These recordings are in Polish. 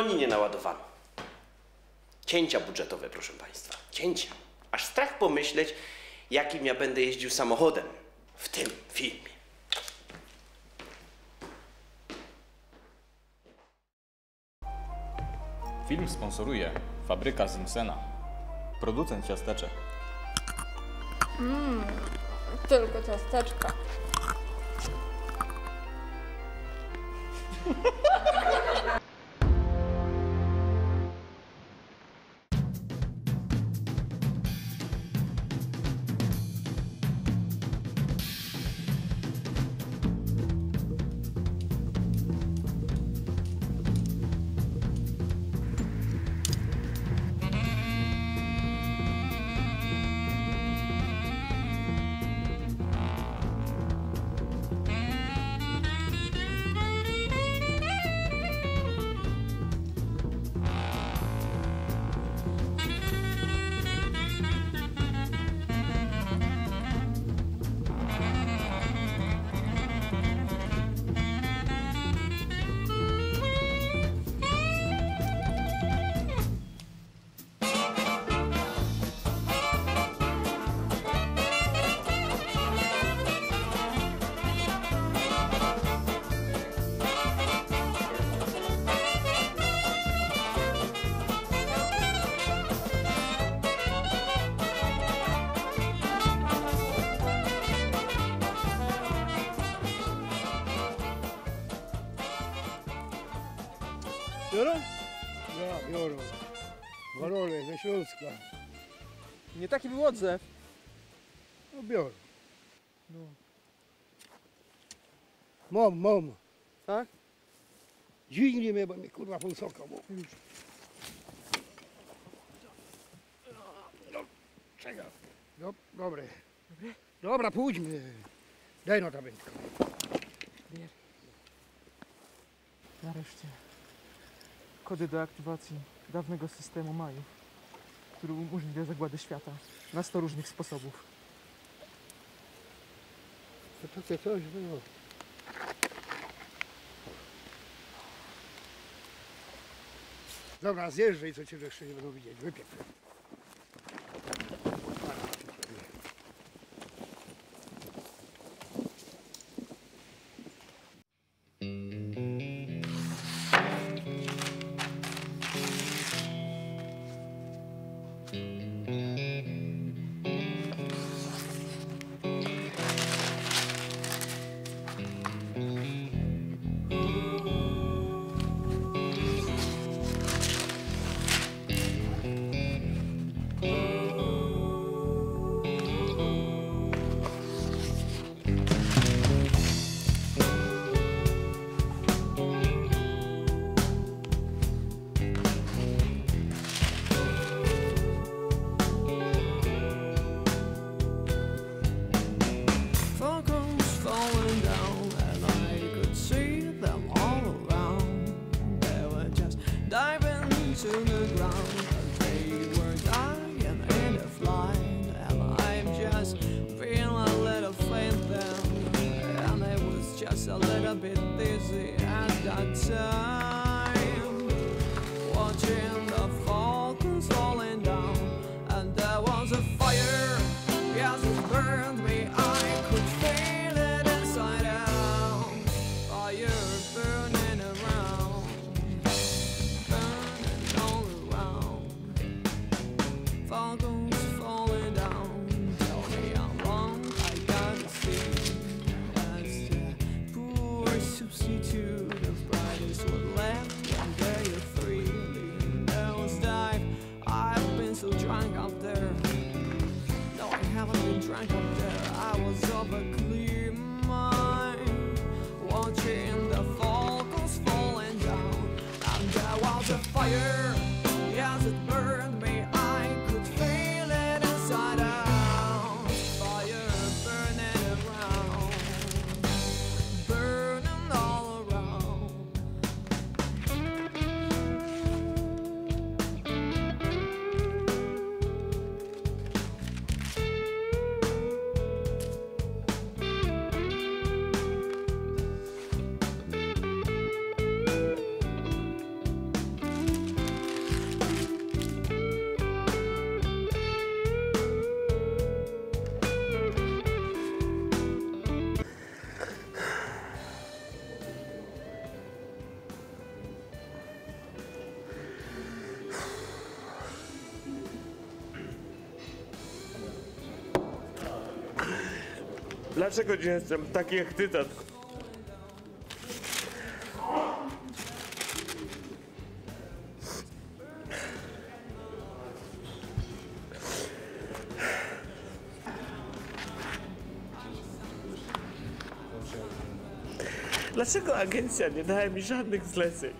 broni nie naładowano. Cięcia budżetowe, proszę państwa. Cięcia. Aż strach pomyśleć, jakim ja będę jeździł samochodem w tym filmie. Film sponsoruje fabryka Simpsona, producent ciasteczek. Tylko ciasteczka. Biorą? Ja biorą. Warole ze Śląska. Nie taki był odzew. No biorą. No. Mam. Tak? Dźwignij mnie, bo mnie kurwa wysoko. Bo... No, czekaj. No, dobre. Dobra, pójdźmy. Daj no tabletkę. Nareszcie. Kody do aktywacji dawnego systemu Majów, który umożliwia zagładę świata na 100 różnych sposobów. To takie coś było. Dobra, zjeżdżaj, co cię jeszcze nie będą widzieć. Wypiep. to the ground. They were dying in a flight, and I'm just feeling a little faint then. And I was just a little bit dizzy at that time, watching the falcons falling down. And there was a fire, yes, it burned me. I could feel it inside out. Fire burning around, burning all around. Falcons falling down. Tell me how long I gotta see. As the poor substitute of brightest what left one day of freely. There was dive. I've been so drunk out there. No, I haven't been drunk up there. I was of a clear mind, watching the falcons falling down. And there was a fire, yes, it burned me. I could feel it inside out. Fire burning around, burning all around. Dlaczego nie jestem taki jak ty, tatko? Dlaczego agencja nie dała mi żadnych zleceń?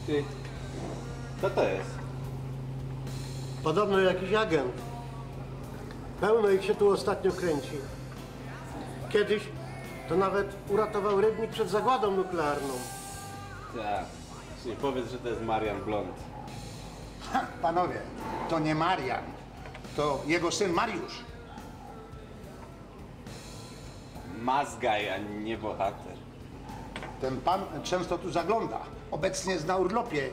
Ty, co to jest? Podobno jakiś agent. Pełno ich się tu ostatnio kręci. Kiedyś to nawet uratował Rybnik przed zagładą nuklearną. Tak. Nie powiedz, że to jest Marian Blond. Ha, panowie, to nie Marian, to jego syn Mariusz. Mazgaj, a nie bohater. Ten pan często tu zagląda. Obecnie jest na urlopie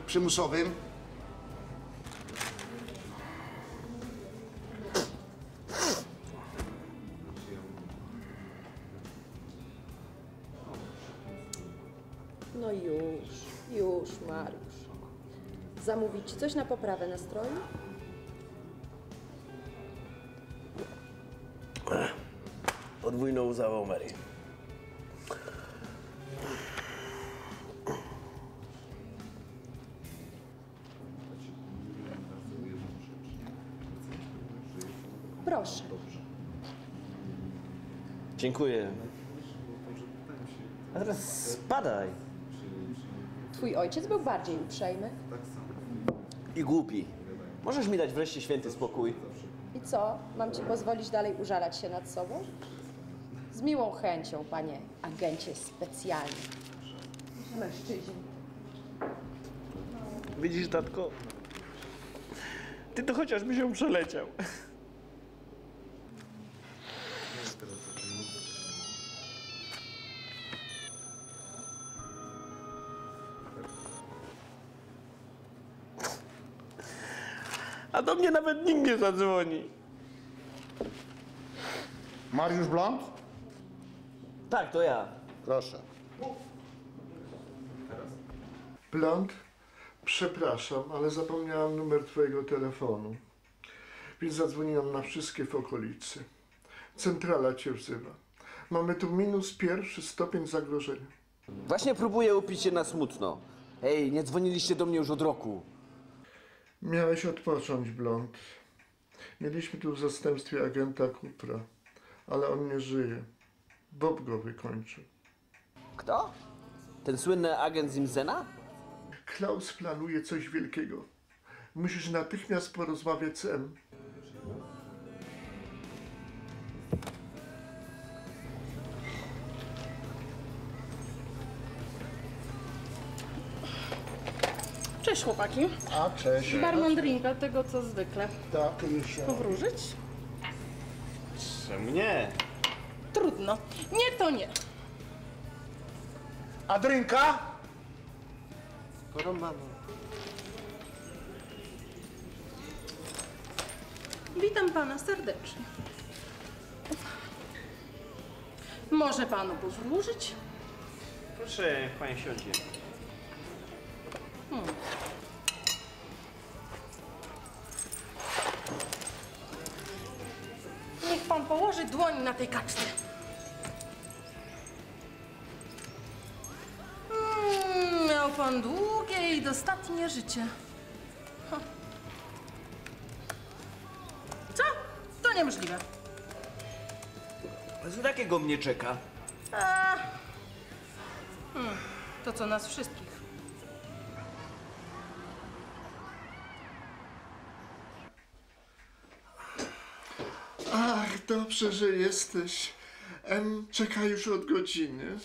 przymusowym. No już, Mariusz. Zamówić ci coś na poprawę nastroju? Podwójną łzawą Mary. Proszę. Dziękuję. A teraz spadaj. Twój ojciec był bardziej uprzejmy. I głupi. Możesz mi dać wreszcie święty spokój? I co? Mam ci pozwolić dalej użalać się nad sobą? Z miłą chęcią, panie agencie specjalny. Mężczyźni. Widzisz, tatko? Ty to chociażby się przeleciał. A do mnie nawet nikt nie zadzwoni. Mariusz Blond? Tak, to ja. Proszę. Blond, przepraszam, ale zapomniałam numer twojego telefonu. Więc zadzwoniłam na wszystkie w okolicy. Centrala cię wzywa. Mamy tu -1 stopień zagrożenia. Właśnie próbuję upić się na smutno. Hej, nie dzwoniliście do mnie już od roku. Miałeś odpocząć, Blond. Mieliśmy tu w zastępstwie agenta Kupra, ale on nie żyje. Bob go wykończył. Kto? Ten słynny agent Zimsena? Klaus planuje coś wielkiego. Musisz natychmiast porozmawiać z M. Cześć chłopaki. A, cześć. Barman drinka, tego co zwykle. Tak, już się. Powróżyć? Czemu nie? Trudno. Nie to nie. A drinka? Witam pana serdecznie. Może panu powróżyć? Proszę, niech pani siądzie. Niech pan położy dłoń na tej kaczce. Miał pan długie i dostatnie życie. Co? To niemożliwe. Co takiego mnie czeka? To co nas wszystkich. Ach, dobrze, że jesteś. M czeka już od godziny.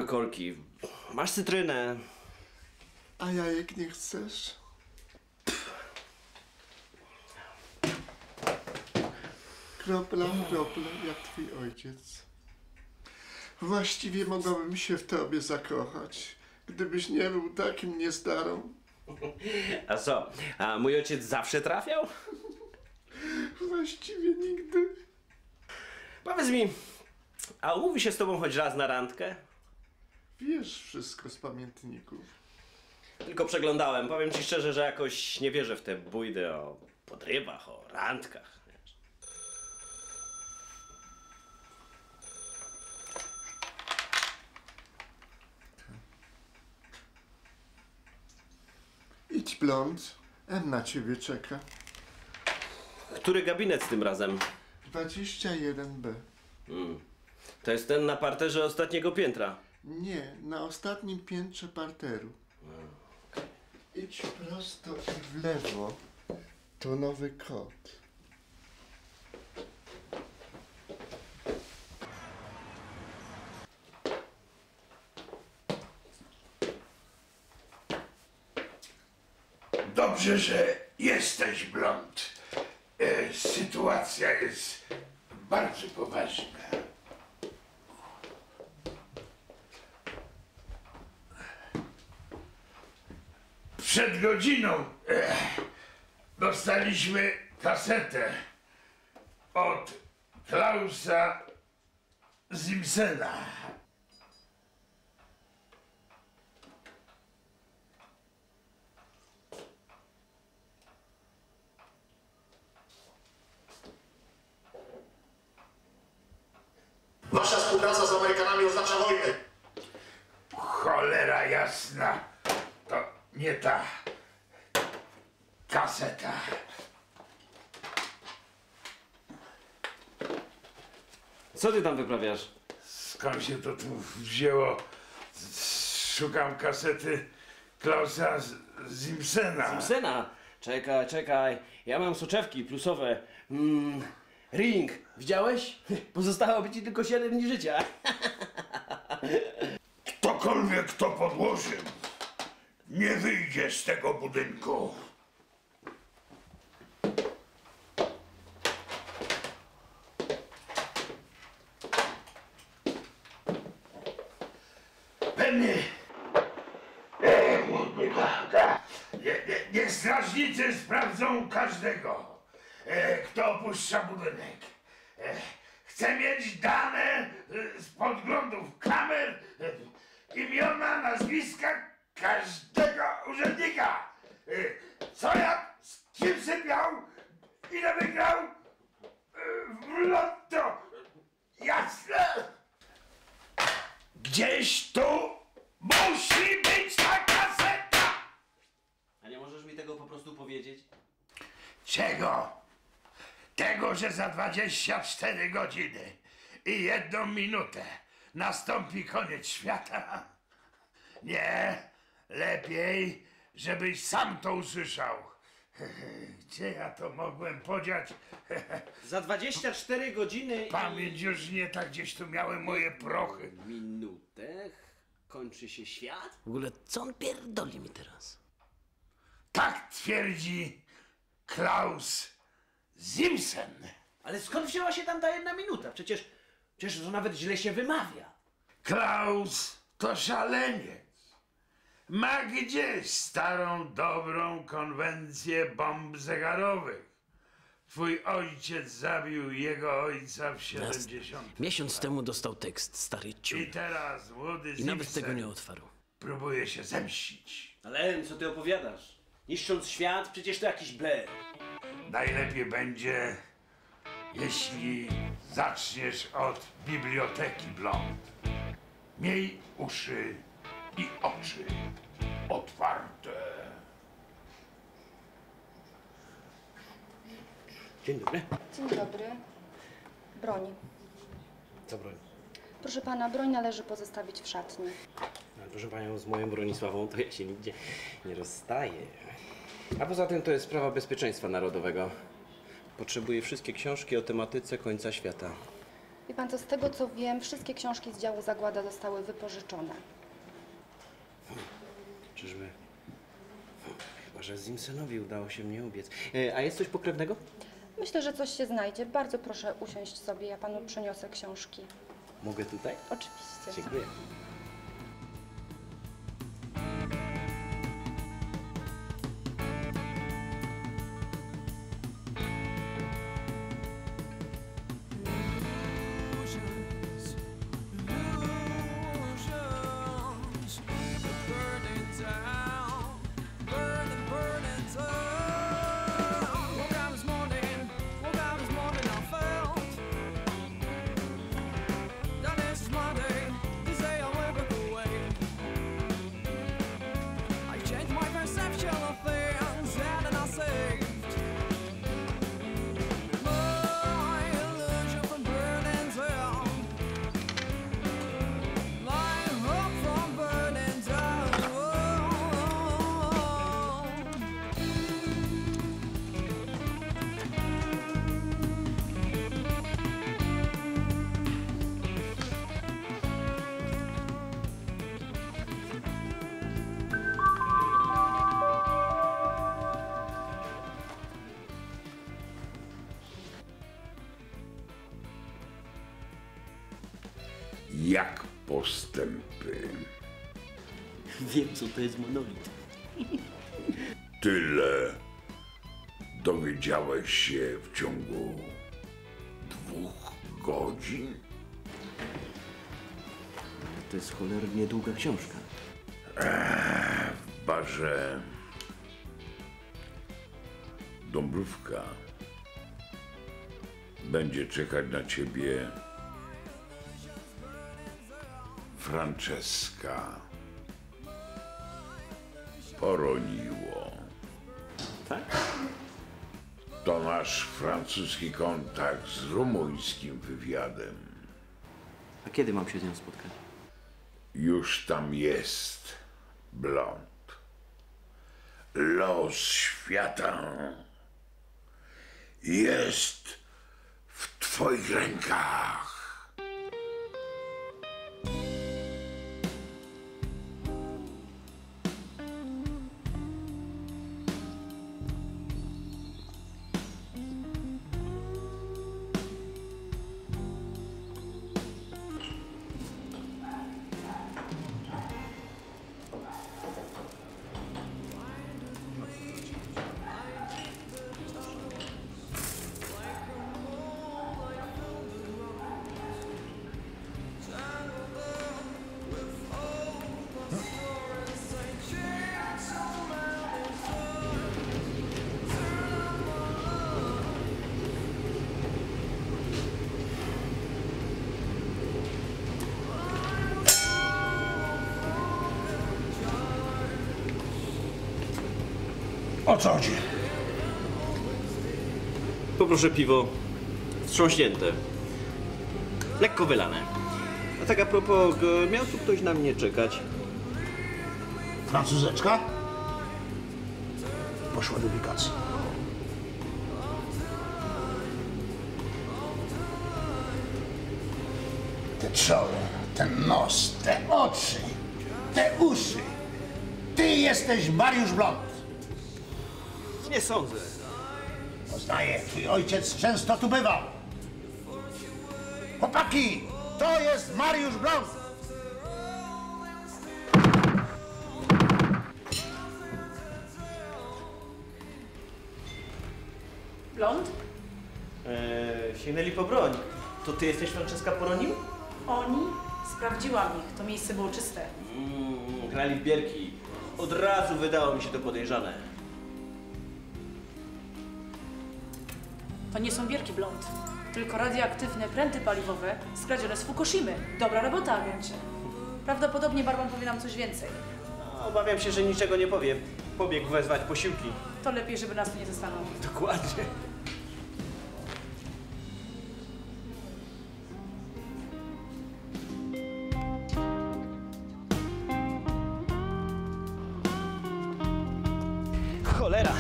Korki, masz cytrynę. A jajek nie chcesz? Kropla w krople, jak twój ojciec. Właściwie mogłabym się w tobie zakochać, gdybyś nie był takim niezdarą. A co? A mój ojciec zawsze trafiał? Właściwie nigdy. Powiedz mi, A umówi się z tobą choć raz na randkę? Wiesz wszystko z pamiętników. Tylko przeglądałem. Powiem ci szczerze, że jakoś nie wierzę w te bójdy o podrywach, o randkach. Wiesz. Idź, blond. M na ciebie czeka. Który gabinet z tym razem? 21B. To jest ten na parterze ostatniego piętra. Nie, na ostatnim piętrze parteru. Idź prosto i w lewo. To nowy kod. Dobrze, że jesteś, blond. Sytuacja jest bardzo poważna. Przed godziną dostaliśmy kasetę od Klausa Zimsena. Wasza współpraca z Amerykanami oznacza wojnę. Cholera jasna, to nie ta kaseta. Co ty tam wyprawiasz? Skąd się to tu wzięło? Szukam kasety Klausa Zimsena. Zimsena? Czekaj. Ja mam soczewki plusowe. Ring. Widziałeś? Pozostałoby ci tylko 7 dni życia. Ktokolwiek to podłożył, nie wyjdzie z tego budynku. Penny! Niech strażnicy sprawdzą każdego, kto opuszcza budynek. Chcę mieć dane z podglądów kamer, imiona, nazwiska każdego urzędnika. Co jak, z kim sypiał, ile wygrał w lotto. Jasne? Gdzieś tu musi być ta kaseta! A nie możesz mi tego po prostu powiedzieć? Czego? Tego, że za 24 godziny i 1 minutę nastąpi koniec świata? Nie, lepiej, żebyś sam to usłyszał. Gdzie ja to mogłem podziać? Za 24 godziny Pamięć już nie tak, gdzieś tu miałem moje prochy. minutę kończy się świat? W ogóle co on pierdoli mi teraz? Tak twierdzi Klaus Zimsen. Ale skąd wzięła się tam ta 1 minuta? Przecież to nawet źle się wymawia. Klaus to szaleniec. Ma gdzieś starą, dobrą konwencję bomb zegarowych. Twój ojciec zabił jego ojca w 70. Miesiąc temu dostał tekst, stary ciul. I teraz młody I nawet Zimsen tego nie otwarł. próbuje się zemścić. Ale co ty opowiadasz? Niszcząc świat, przecież to jakiś Blair. Najlepiej będzie, jeśli zaczniesz od biblioteki, blond. Miej uszy i oczy otwarte. Dzień dobry. Dzień dobry. Broń. Co broń? Proszę pana, broń należy pozostawić w szatni. Ale proszę panią, z moją Bronisławą to ja się nigdzie nie rozstaję. A poza tym to jest sprawa bezpieczeństwa narodowego. Potrzebuję wszystkie książki o tematyce końca świata. Wie pan co, z tego co wiem, wszystkie książki z działu zagłada zostały wypożyczone. Czyżby? Chyba, że Zimsenowi udało się mnie ubiec. A jest coś pokrewnego? Myślę, że coś się znajdzie. Bardzo proszę usiąść sobie, ja panu przyniosę książki. Mogę tutaj? Oczywiście. Dziękuję. Illusions Jak postępy? Wiem, co to jest monolit. Tyle dowiedziałeś się w ciągu 2 godzin? To jest cholernie długa książka. W barze Dąbrówka będzie czekać na ciebie Franceska Poroniło. Tak? To nasz francuski kontakt z rumuńskim wywiadem. A kiedy mam się z nią spotkać? Już tam jest, Blond. Los świata jest w twoich rękach. O co chodzi? Poproszę piwo wstrząśnięte. Lekko wylane. A tak a propos, miał tu ktoś na mnie czekać? Francuzeczka? Poszła do ubikacji. Te czoło, ten nos, te oczy, te uszy. Ty jesteś Mariusz Blond. Nie sądzę. Poznaję, twój ojciec często tu bywał. Chłopaki, to jest Mariusz Blond. Blond? Sięgnęli po broń. To ty jesteś Franceska Poronim? Oni? Sprawdziłam ich. To miejsce było czyste. Grali w bierki. Od razu wydało mi się to podejrzane. To nie są bierki, Blond. Tylko radioaktywne pręty paliwowe skradzione z Fukushimy. Dobra robota, agencie. Prawdopodobnie barman powie nam coś więcej. Obawiam się, że niczego nie powie. Pobiegł wezwać posiłki. To lepiej, żeby nas tu nie zostaną. Dokładnie. Cholera!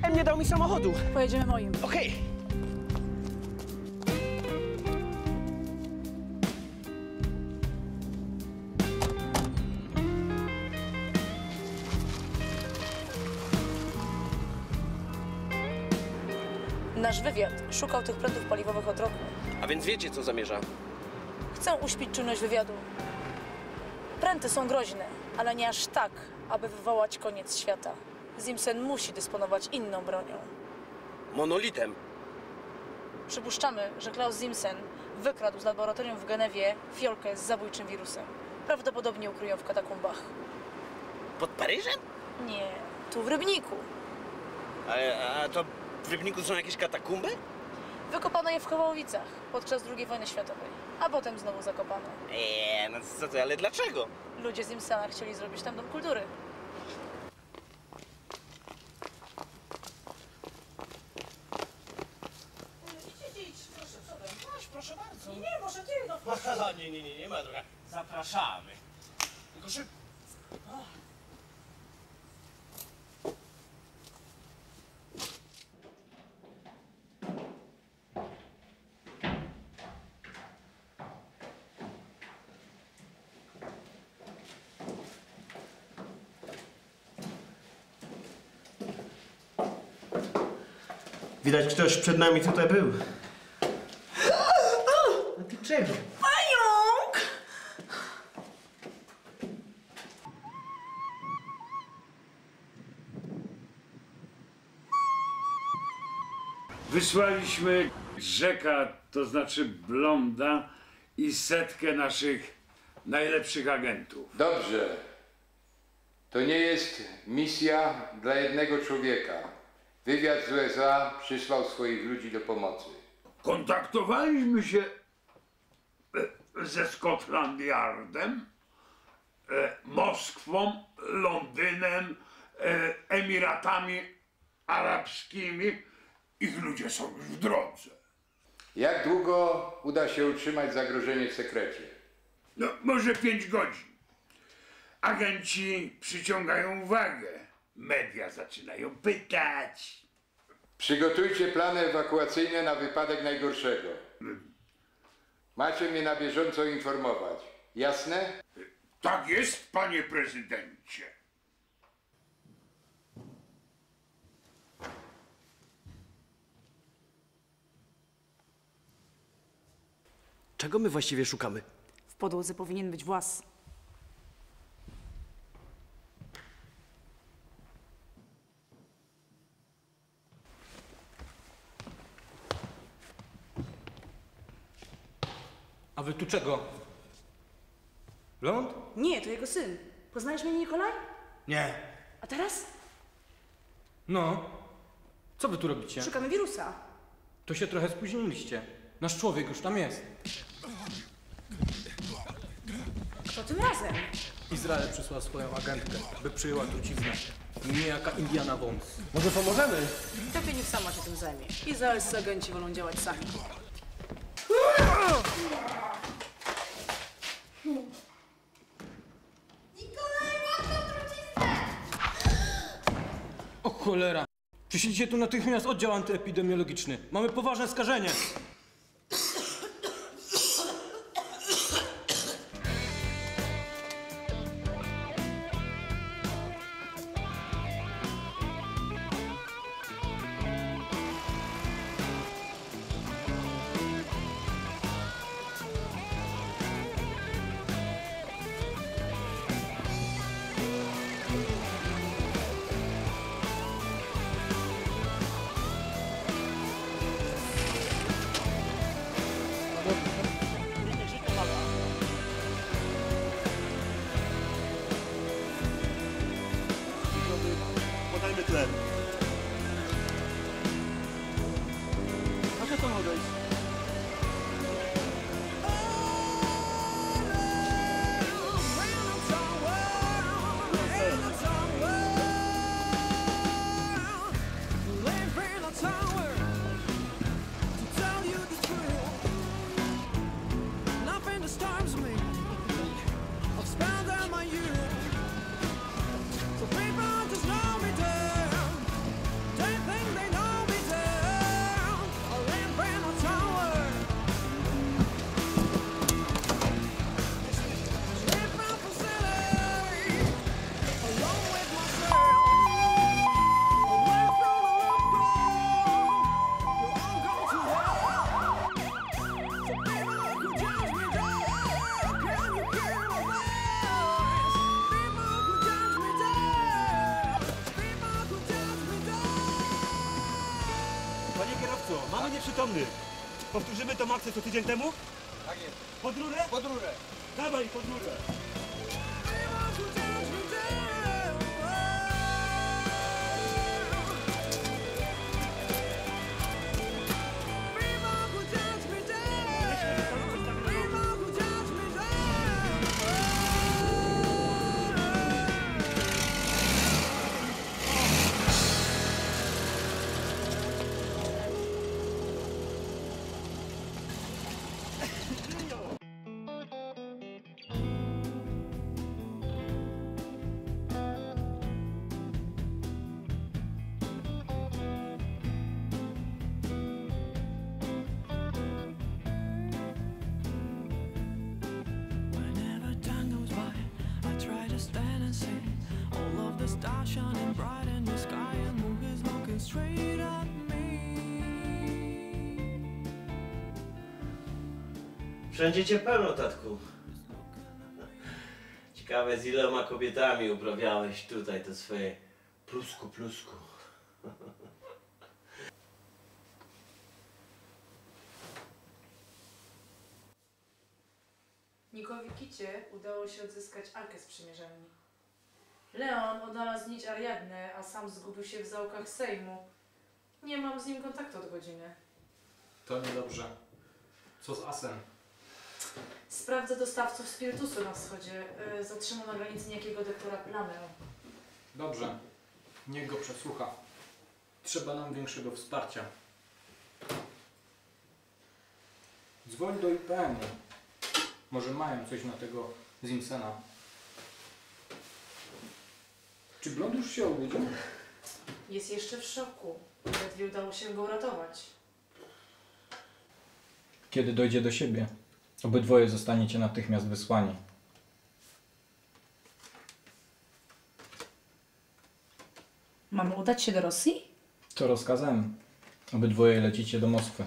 M nie dał mi samochodu. Pojedziemy moim. Okej. Nasz wywiad szukał tych prętów paliwowych od roku. A więc wiecie, co zamierza? Chcę uśpić czujność wywiadu. Pręty są groźne, ale nie aż tak, aby wywołać koniec świata. Zimsen musi dysponować inną bronią. Monolitem. Przypuszczamy, że Klaus Zimsen wykradł z laboratorium w Genewie fiolkę z zabójczym wirusem. Prawdopodobnie ukryją w katakumbach. Pod Paryżem? Nie, tu w Rybniku. A to w Rybniku są jakieś katakumby? Wykopano je w Kołowicach podczas II wojny światowej, a potem znowu zakopano. No co ty, ale dlaczego? Ludzie z Zimsena chcieli zrobić tam dom kultury. Proszę bardzo. Nie, może ty, no. Nie ma droga. Zapraszamy. Tylko szybko. Widać, ktoś przed nami tutaj był. A ty czego? Pająk! Wysłaliśmy Rzeka, to znaczy Blonda i 100 naszych najlepszych agentów. Dobrze. To nie jest misja dla jednego człowieka. Wywiad z USA przysłał swoich ludzi do pomocy. Kontaktowaliśmy się ze Scotland Yardem, Moskwą, Londynem, Emiratami Arabskimi. Ich ludzie są już w drodze. Jak długo uda się utrzymać zagrożenie w sekrecie? No, może 5 godzin. Agenci przyciągają uwagę. Media zaczynają pytać. Przygotujcie plany ewakuacyjne na wypadek najgorszego. Macie mnie na bieżąco informować. Jasne? Tak jest, panie prezydencie. Czego my właściwie szukamy? W podłodze powinien być włas. A wy tu czego? Ląd? Nie, to jego syn. Poznajesz mnie, Nikolaj? Nie. A teraz? No. Co wy tu robicie? Szukamy wirusa. To się trochę spóźniliście. Nasz człowiek już tam jest. To tym razem. Izrael przysłał swoją agentkę, by przyjęła truciznę. Niejaka Indiana Jones. Może pomożemy? Lepiej niech sama się tym zajmie. Izraelscy agenci wolą działać sami. O cholera! Przyślijcie tu natychmiast oddział antyepidemiologiczny. Mamy poważne skażenie. Podajmy tlen. Może to odejść. Panie kierowco, mamy nieprzytomny. Powtórzymy tą akcję co tydzień temu? Tak jest. Pod rurę? Pod rurę. Dawaj, pod rurę. Whenever time goes by, I try to stand and see all of the stars shining bright in the sky, and moon is looking straight at me. Wszędzie cię pełno, tatku. Ciekawe, z iloma kobietami uprawiałeś tutaj to swoje plusku. Nikowi Kicie udało się odzyskać Arkę z przymierzalni. Leon odnalazł nić Ariadny, a sam zgubił się w zaułkach Sejmu. Nie mam z nim kontaktu od godziny. To niedobrze. Co z Asem? Sprawdzę dostawców spirytusu na wschodzie. Zatrzymał na granicy niejakiego doktora Plamę. Dobrze. Niech go przesłucha. Trzeba nam większego wsparcia. Dzwoń do IPN-u. Może mają coś na tego Zimsena. Czy Blond już się obudził? Jest jeszcze w szoku. Ledwie udało się go uratować. Kiedy dojdzie do siebie, obydwoje zostaniecie natychmiast wysłani. Mamy udać się do Rosji? To rozkazem. Obydwoje lecicie do Moskwy.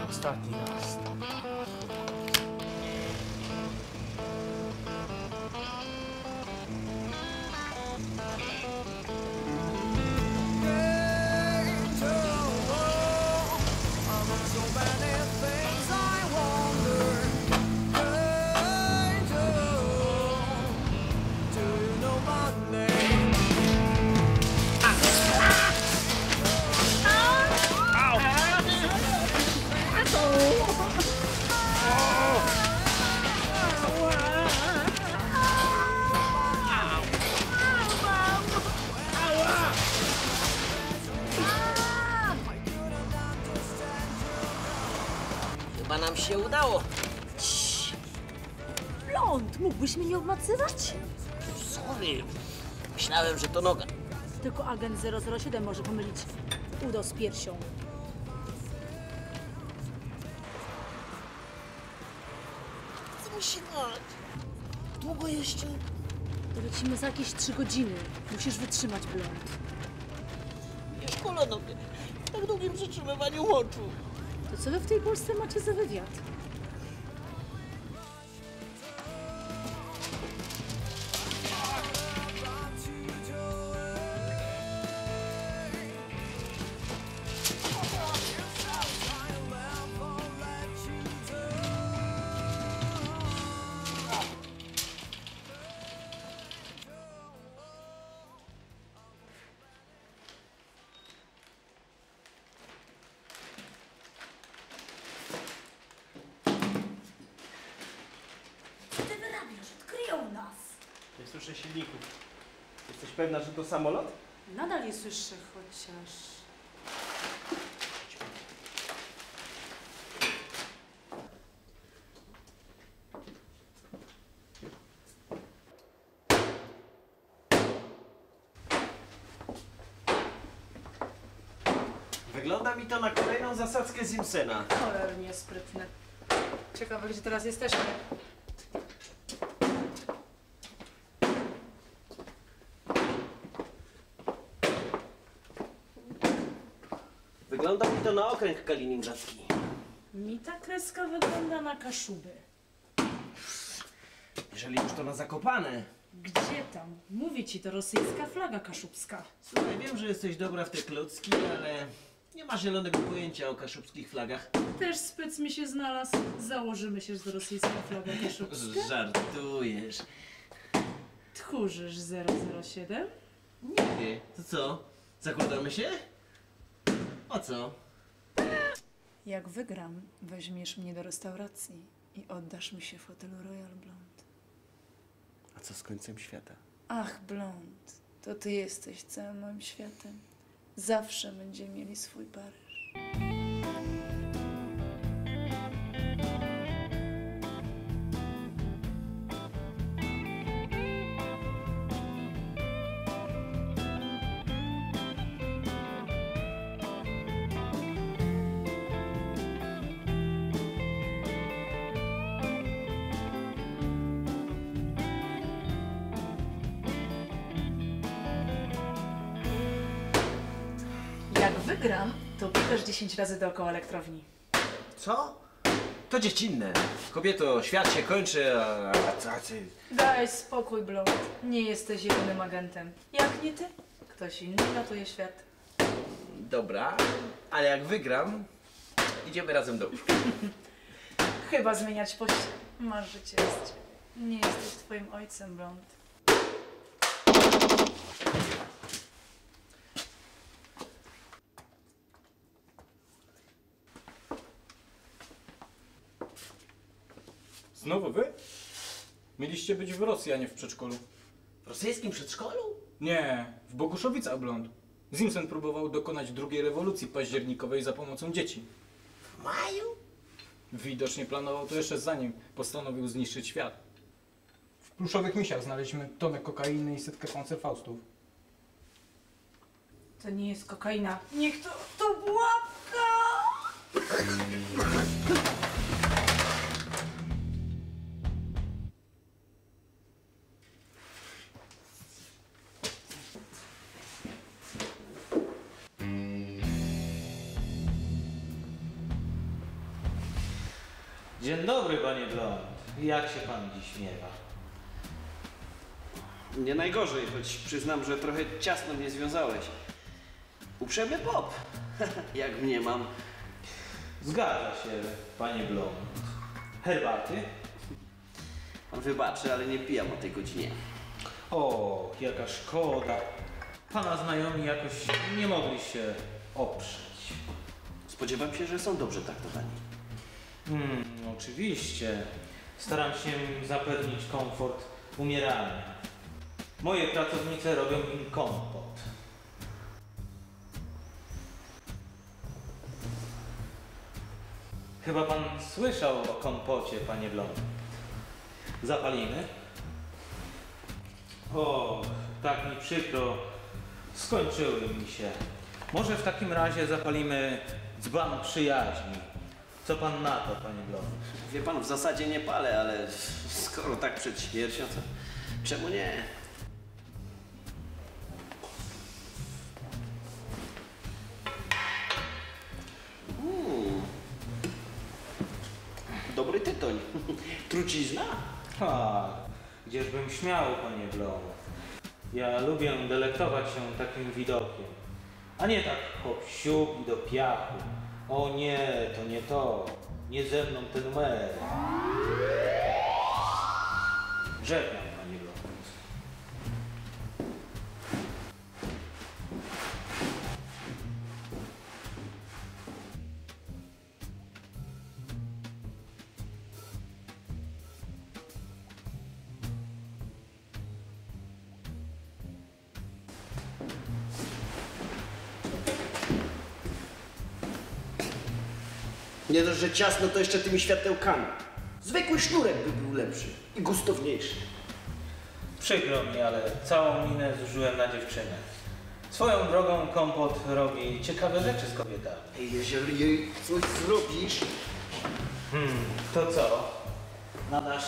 Ostatni raz. Chyba nam się udało. Blond, mógłbyś mnie nie obmacywać? Sorry. Myślałem, że to noga. Tylko agent 007 może pomylić udo z piersią. Chce mi się dać. Długo jeszcze? Dolecimy za jakieś 3 godziny. Musisz wytrzymać, Blond. Nie szkolono mnie w tak długim przytrzymywaniu moczu. To co wy w tej Polsce macie za wywiad? Odkryją nas. Nie słyszę silników. Jesteś pewna, że to samolot? Nadal je słyszę, chociaż... Wygląda mi to na kolejną zasadzkę Zimsena. Cholernie sprytne. Ciekawe, gdzie teraz jesteśmy. Wygląda mi to na okręg kaliningradzki. Mi ta kreska wygląda na Kaszuby. Jeżeli już to na Zakopane. Gdzie tam? Mówię ci, to rosyjska flaga kaszubska. Słuchaj, wiem, że jesteś dobra w te klocki, ale nie ma zielonego pojęcia o kaszubskich flagach. Też spec mi się znalazł. Założymy się, że to rosyjska flaga kaszubska. Żartujesz. Tchórzysz 007? Nie. To co? Zakładamy się? O co? Jak wygram, weźmiesz mnie do restauracji i oddasz mi się fotelu Royal Blond. A co z końcem świata? Ach, Blond, to ty jesteś całym moim światem. Zawsze będziemy mieli swój Paryż. wygram, to biegasz 10 razy dookoła elektrowni. Co? To dziecinne. Kobieto, świat się kończy, a ty... Daj spokój, Blond. Nie jesteś jedynym agentem. Jak nie ty? Ktoś inny ratuje świat. Dobra, ale jak wygram, idziemy razem do łóżka. Chyba zmieniać pościel. Masz życie jest. Nie jesteś twoim ojcem, Blond. Znowu wy? Mieliście być w Rosji, a nie w przedszkolu. W rosyjskim przedszkolu? Nie, w Boguszowicach, Blond. Zimsen próbował dokonać drugiej rewolucji październikowej za pomocą dzieci. W maju? Widocznie planował to jeszcze zanim postanowił zniszczyć świat. W pluszowych misiach znaleźliśmy tonę kokainy i setkę pancerfaustów. To nie jest kokaina. Niech to pułapka! Dzień dobry, panie Blond. Jak się pan dziś miewa? Nie najgorzej, choć przyznam, że trochę ciasno mnie związałeś. Uprzejmy pop, jak mnie mam. Zgadza się, panie Blond. Herbaty? Pan wybaczy, ale nie pijam o tej godzinie. O, jaka szkoda. Pana znajomi jakoś nie mogli się oprzeć. Spodziewam się, że są dobrze traktowani. Oczywiście. Staram się im zapewnić komfort umierania. Moje pracownice robią im kompot. Chyba pan słyszał o kompocie, panie Blond. Zapalimy? O, tak mi przykro. Skończyły mi się. Może w takim razie zapalimy dzban przyjaźni. Co pan na to, panie Blond? Wie pan, w zasadzie nie palę, ale skoro tak przed śmiercią, to czemu nie? Dobry tytoń. Trucizna? Ha, gdzieżbym śmiał, panie Blond. Ja lubię delektować się takim widokiem. A nie tak hop siup i do piachu. O nie, to nie to. Nie ze mną ten numer. Żegnam, panie Blond. Nie dość, że ciasno, to jeszcze tymi światełkami. Zwykły sznurek by był lepszy i gustowniejszy. Przykro mi, ale całą minę zużyłem na dziewczynę. Swoją drogą kompot robi ciekawe rzeczy z kobietami. Jeżeli jej coś zrobisz... To co? Nadasz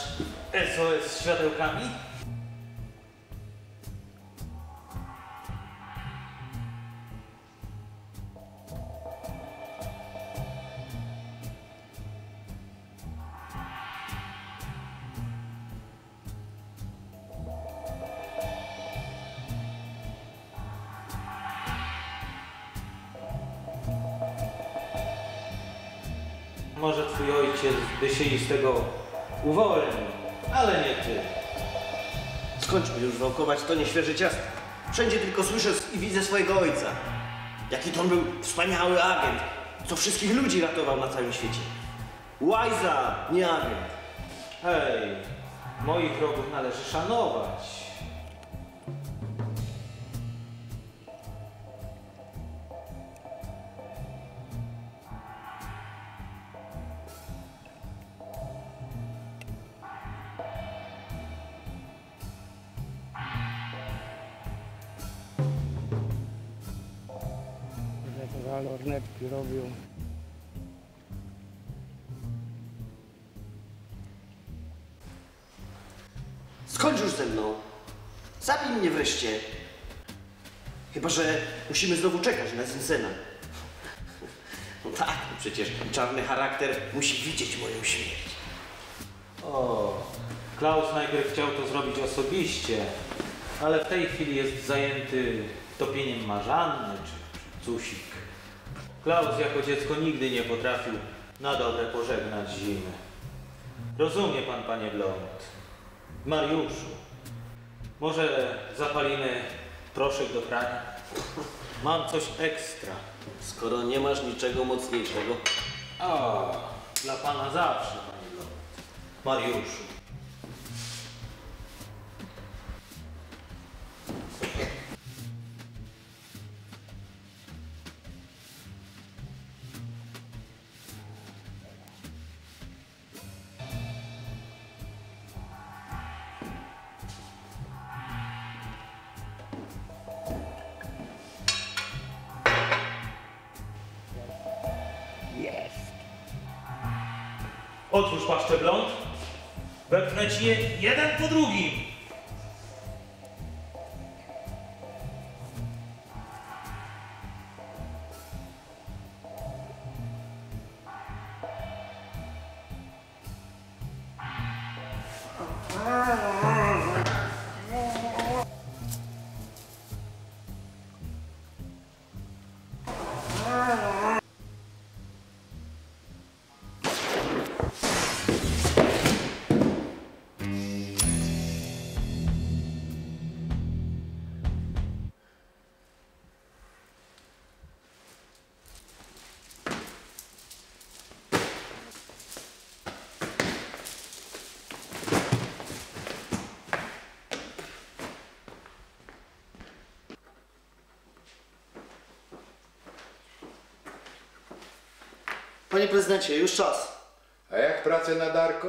SOS z światełkami? Może twój ojciec by się i z tego uwolnił, ale nie ty. Skończmy już wałkować to nieświeże ciasto. Wszędzie tylko słyszę i widzę swojego ojca. Jaki to on był wspaniały agent, co wszystkich ludzi ratował na całym świecie. Łajza, nie agent. Hej, moich wrogów należy szanować. Lornetki robią. Skończ już ze mną. Zabij mnie wreszcie. Chyba że musimy znowu czekać na Zinsena. Przecież czarny charakter musi widzieć moją śmierć. O, Klaus najpierw chciał to zrobić osobiście, ale w tej chwili jest zajęty topieniem marzanny czy cusik. Klaus jako dziecko nigdy nie potrafił na dobre pożegnać zimy. Rozumie pan, panie Blond. Mariuszu, może zapalimy proszek do prania? Mam coś ekstra. Skoro nie masz niczego mocniejszego. A, dla pana zawsze, panie Blond. Mariuszu. Otwórz paszczę, Blond. Wepchnę ci je jeden po drugim. Panie prezydencie, już czas. A jak pracę nad Arką?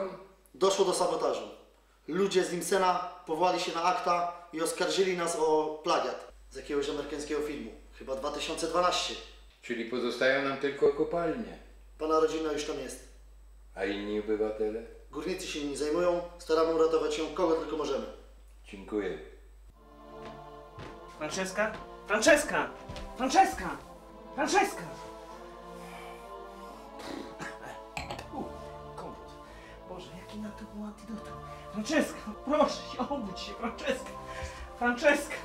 Doszło do sabotażu. Ludzie z Nimsena powołali się na akta i oskarżyli nas o plagiat z jakiegoś amerykańskiego filmu. Chyba 2012. Czyli pozostają nam tylko kopalnie. Pana rodzina już tam jest. A inni obywatele? Górnicy się nimi zajmują, staramy uratować się kogo tylko możemy. Dziękuję. Franceska? Franceska! Franceska! Franceska! Kompot. Boże, jaki na to był antidotum. Franceska, proszę się, obudź się, Franceska! Franceska!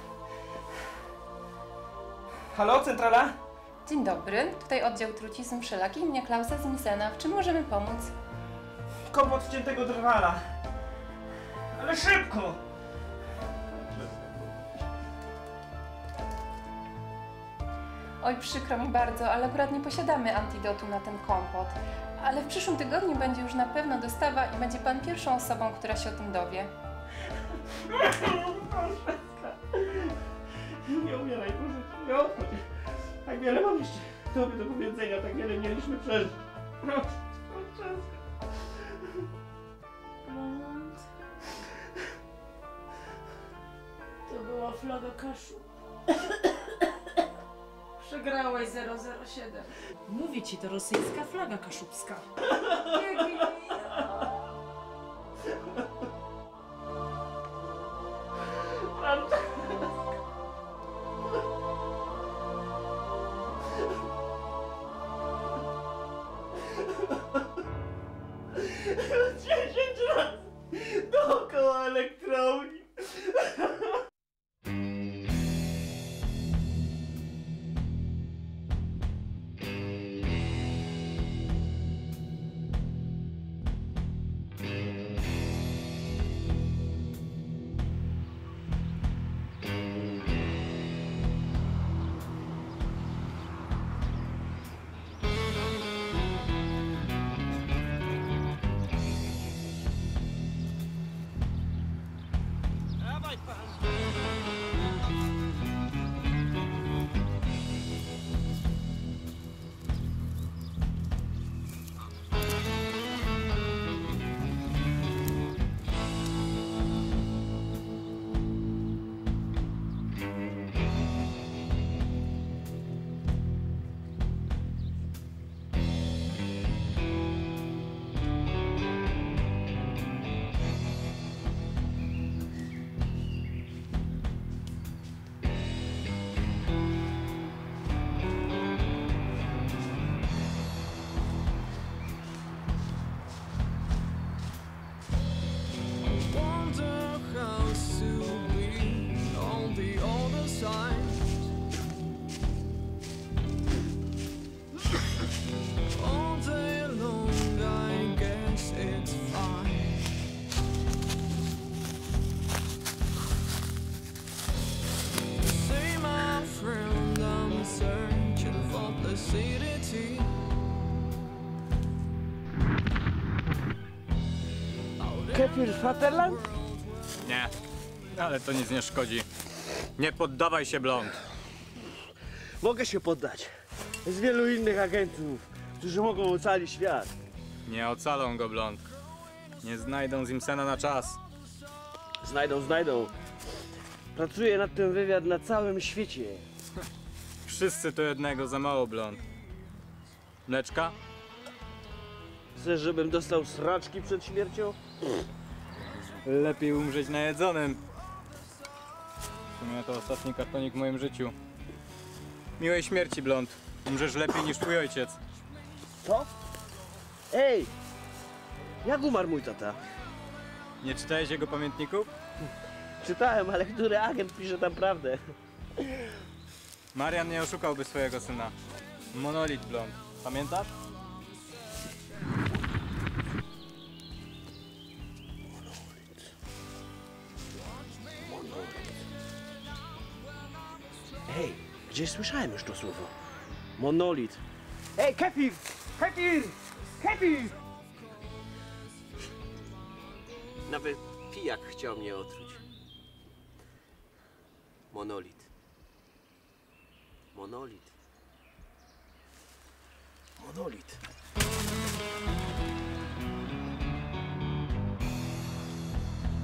Halo, centrala? Dzień dobry, tutaj oddział trucizn wszelaki imienia Klausa z Nimsena. W czym możemy pomóc? Kompot ciętego drwala. Ale szybko! Oj, przykro mi bardzo, ale akurat nie posiadamy antidotu na ten kompot. Ale w przyszłym tygodniu będzie już na pewno dostawa i będzie pan pierwszą osobą, która się o tym dowie. Nie umieraj, proszę cię, nie odchodź. Tak wiele mam jeszcze tobie do powiedzenia, tak wiele mieliśmy przeżyć. Proszę, Franceska. Blond. To była flaga kaszu. Przegrałeś 007. Mówię ci, to rosyjska flaga kaszubska. Dookoła elektrowni. times. All day long, I guess it's fine. Say, my friend, I'm searching for placidity. Kefir Vaterland? Nie, ale to nic nie szkodzi. Nie poddawaj się, Blond. Mogę się poddać. Jest wielu innych agentów, którzy mogą ocalić świat. Nie ocalą go, Blond. Nie znajdą Simpsona na czas. Znajdą. Pracuję nad tym wywiad na całym świecie. Wszyscy to jednego za mało, Blond. Mleczka? Chcesz, żebym dostał sraczki przed śmiercią? Lepiej umrzeć najedzonym. W sumie to ostatni kartonik w moim życiu. Miłej śmierci, Blond. Umrzesz lepiej niż twój ojciec. Co? Ej! Jak umarł mój tata? Nie czytałeś jego pamiętników? Czytałem, ale który agent pisze tam prawdę? Marian nie oszukałby swojego syna. Monolit, Blond. Pamiętasz? Ej, gdzieś słyszałem już to słowo. Monolit. Ej, Kefir! Kefir! Kefir! Nawet pijak chciał mnie otruć. Monolit. Monolit. Monolit.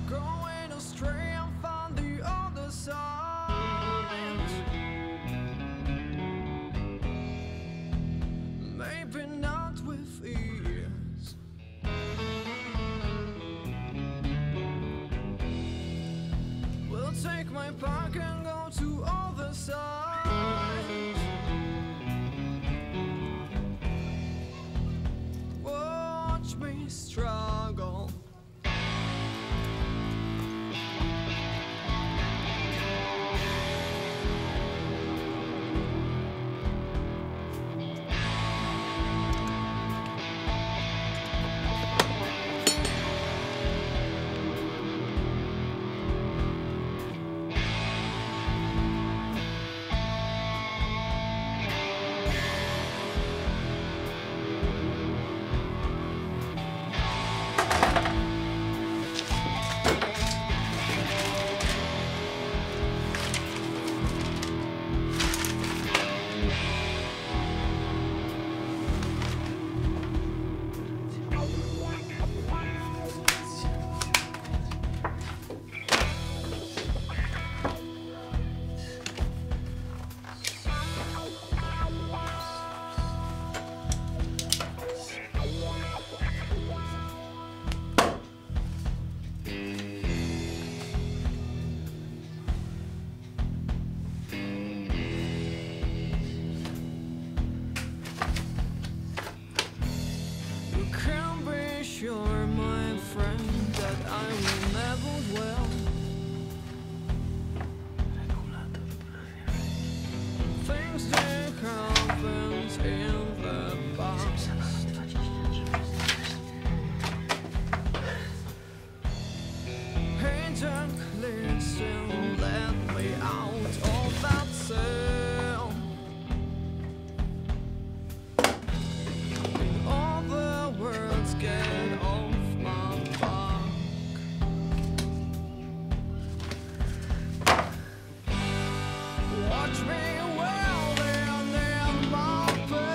Going astray and find the other side. Maybe not with ease. We'll take my pack and go to other side. Watch me struggle. Sure, my friend, that I will never dwell. Things that happens in the past. Hey, Jack, listen, let me out of that cell. All the words get off my back. Watch me welding in my pain.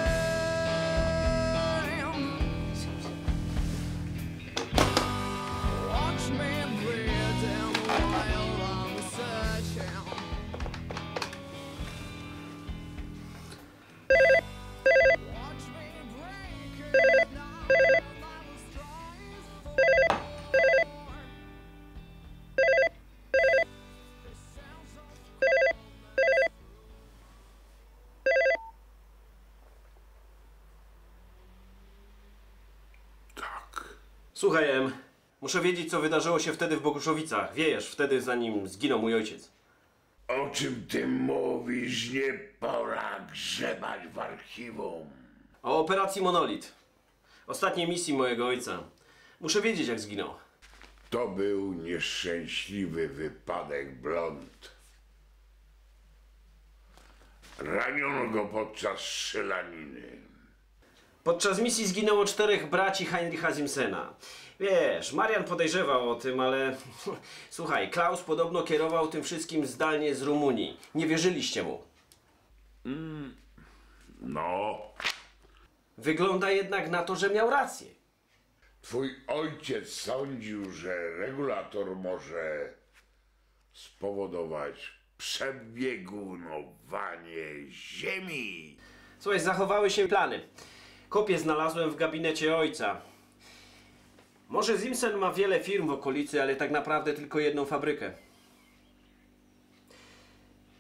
Watch me bleeding while I'm searching. Watch me breaking now that I was trying for. Słuchaj, Em, muszę wiedzieć, co wydarzyło się wtedy w Boguszowicach. Wiesz, wtedy zanim zginął mój ojciec. O czym ty mówisz? Nie pora grzebać w archiwum. O operacji Monolit. Ostatniej misji mojego ojca. Muszę wiedzieć, jak zginął. To był nieszczęśliwy wypadek, Blond. Raniono go podczas strzelaniny. Podczas misji zginęło 4 braci Heinricha Simpsona. Wiesz, Marian podejrzewał o tym, ale... Słuchaj, Klaus podobno kierował tym wszystkim zdalnie z Rumunii. Nie wierzyliście mu. No. Wygląda jednak na to, że miał rację. Twój ojciec sądził, że regulator może spowodować przebiegunowanie Ziemi. Słuchaj, zachowały się plany. Kopię znalazłem w gabinecie ojca. Może Simpson ma wiele firm w okolicy, ale tak naprawdę tylko jedną fabrykę.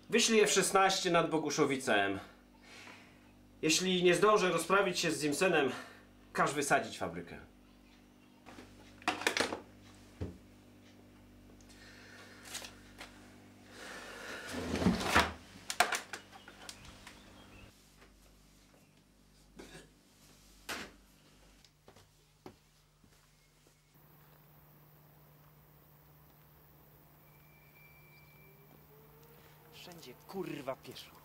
Wyślij F-16 nad Boguszowicem. Jeśli nie zdążę rozprawić się z Simpsonem, każ wysadzić fabrykę. Wszędzie kurwa pieszo.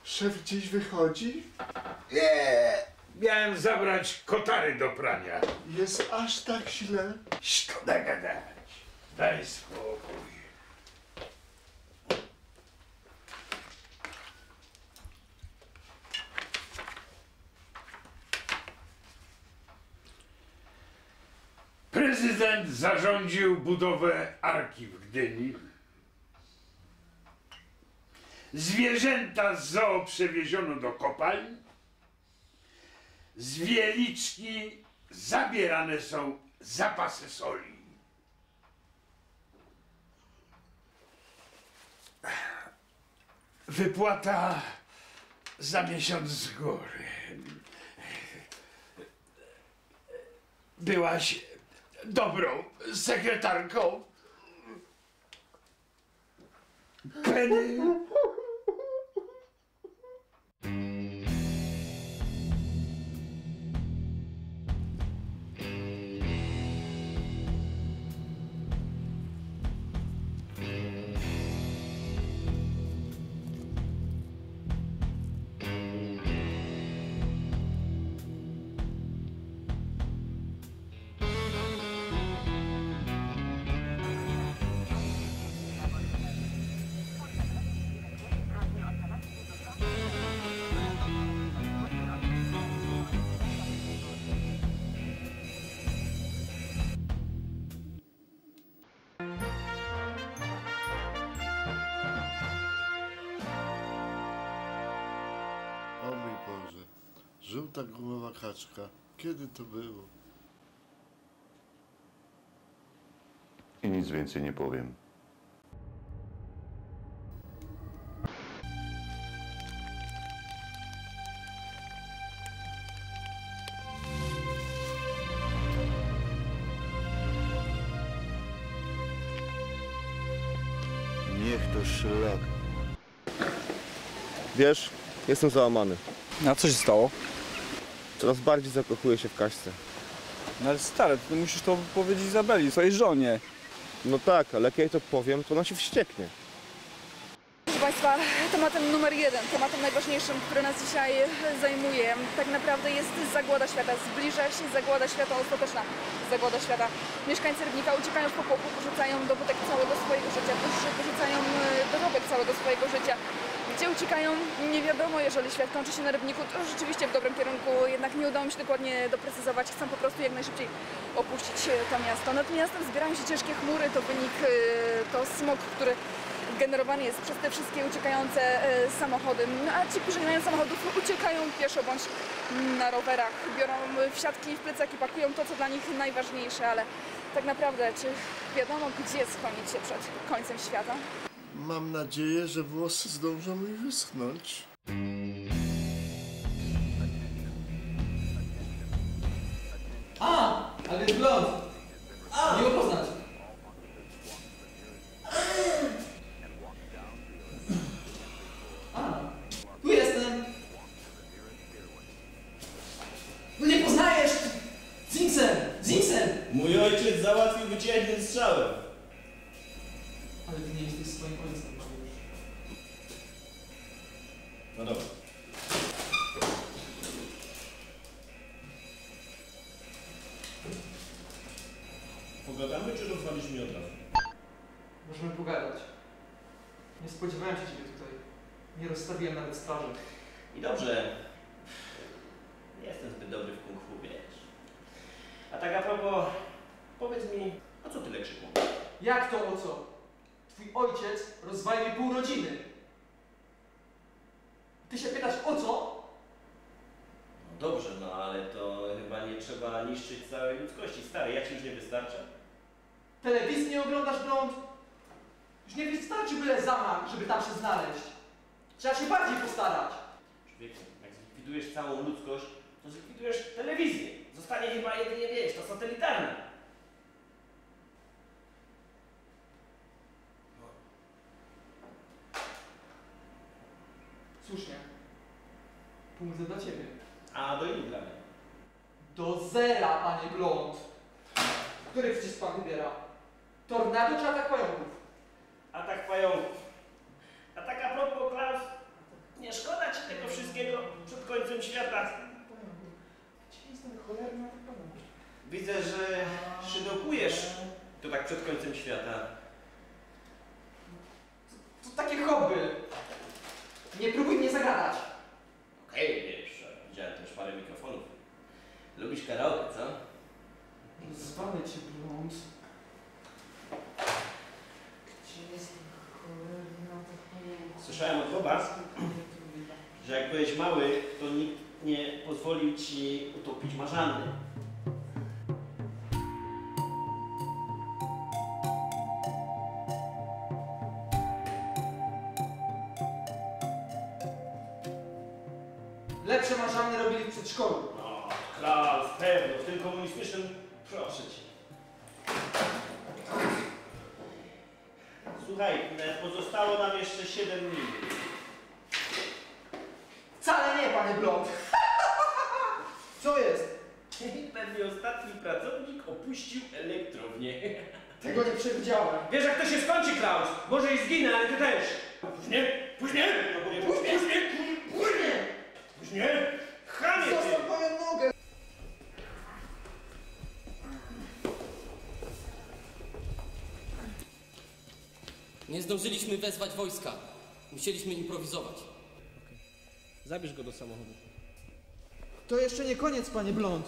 Szef gdzieś wychodzi? Nie, miałem zabrać kotary do prania. Jest aż tak źle? Szkoda gadać. Daj spokój. Prezydent zarządził budowę Arki w Gdyni. Zwierzęta z zoo przewieziono do kopalń. Z Wieliczki zabierane są zapasy soli. Wypłata za miesiąc z góry. Byłaś dobrą sekretarką. Penny. O mój Boże, żółta gumowa kaczka. Kiedy to było? I nic więcej nie powiem. Niech to szlak. Wiesz, jestem załamany. A co się stało? Coraz bardziej zakochuję się w Kaśce. No ale stary, ty musisz to powiedzieć Izabeli, swojej żonie. No tak, ale jak ja jej to powiem, to ona się wścieknie. Chyba Państwa, tematem numer 1, tematem najważniejszym, który nas dzisiaj zajmuje, tak naprawdę jest zagłada świata. Zbliża się zagłada świata, ostateczna zagłada świata. Mieszkańcy Rybnika uciekają z popłochu, porzucają dobytek całego swojego życia, porzucają dorobek całego swojego życia. Gdzie uciekają? Nie wiadomo, jeżeli świat kończy się na Rybniku, to rzeczywiście w dobrym kierunku, jednak nie udało mi się dokładnie doprecyzować. Chcę po prostu jak najszybciej opuścić to miasto. Nad miastem zbierają się ciężkie chmury, to wynik, to smog, który generowany jest przez te wszystkie uciekające samochody. No, a ci, którzy nie mają samochodów, uciekają pieszo bądź na rowerach, biorą wsiadki w plecaki, pakują to, co dla nich najważniejsze, ale tak naprawdę, czy wiadomo, gdzie schronić się przed końcem świata? Mam nadzieję, że włosy zdążą mi wyschnąć. Ale wygląd! Miło poznać. Tu jestem! No nie poznajesz! Zinsen! Zinsen! Mój ojciec załatwiłby cię jednym strzałem. Ale ty nie jesteś swoim ojcem. No dobra. Pogadamy, czy rozwalisz mnie od razu? Możemy pogadać. Nie spodziewałem się ciebie tutaj. Nie rozstawiłem nawet straży. I dobrze. Nie jestem zbyt dobry w kung fu, wiesz. A tak a propos, powiedz mi, o co tyle krzyku? Jak to o co? Twój ojciec rozwalił mi pół rodziny. Ty się pytasz o co? No dobrze, no ale to chyba nie trzeba niszczyć całej ludzkości. Stary, ja ci już nie wystarczę? Telewizji nie oglądasz, Blond? Już nie wystarczy byle zamach, żeby tam się znaleźć. Trzeba się bardziej postarać. Człowieku, jak zlikwidujesz całą ludzkość, to zlikwidujesz telewizję. Zostanie chyba jedynie, wiesz, to satelitarne. Słusznie. Punkt dla ciebie. A do ilu dla mnie? Do zera, panie Blond. Który przecież pan wybiera? Tornado czy atak pająków? Atak pająków. A tak a propos, Klaus, nie szkoda ci tego wszystkiego przed końcem świata. Gdzie jest ten cholerny atak pająków? Widzę, że szydokujesz to tak przed końcem świata. To takie hobby. Nie próbuj mnie zagadać. Okej, wiesz, widziałem też parę mikrofonów. Lubisz karaoke, co? Zwalę cię, Blond. Gdzie jest ten cholerny atak pająków? Słyszałem od Boba, że jak byłeś mały, to nikt nie pozwolił ci utopić marzanny. Lepsze marzanny robili w przedszkolu. No, Klaus, pewno, w tym komunistycznym, proszę cię. Słuchaj, pozostało nam jeszcze 7 minut. Wcale nie, panie Blond. Co jest? Pewnie ostatni pracownik opuścił elektrownię. Tego nie przewidziałem. Wiesz, jak to się skończy, Klaus? Może i zginę, ale ty też. Później? Później? Później? Chamie ty! Zostaw moją nogę! Nie zdążyliśmy wezwać wojska. Musieliśmy improwizować. Zabierz go do samochodu. To jeszcze nie koniec, panie Blond.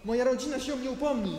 Moja rodzina się o mnie upomni.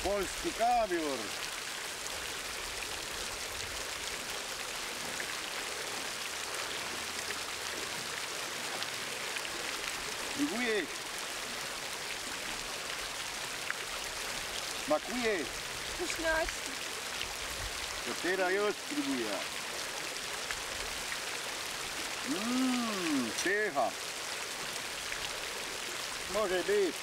Polski kawior. Spróbujesz. Smakuje. Pyszności. To teraz ja spróbuję. Pycha. Może być.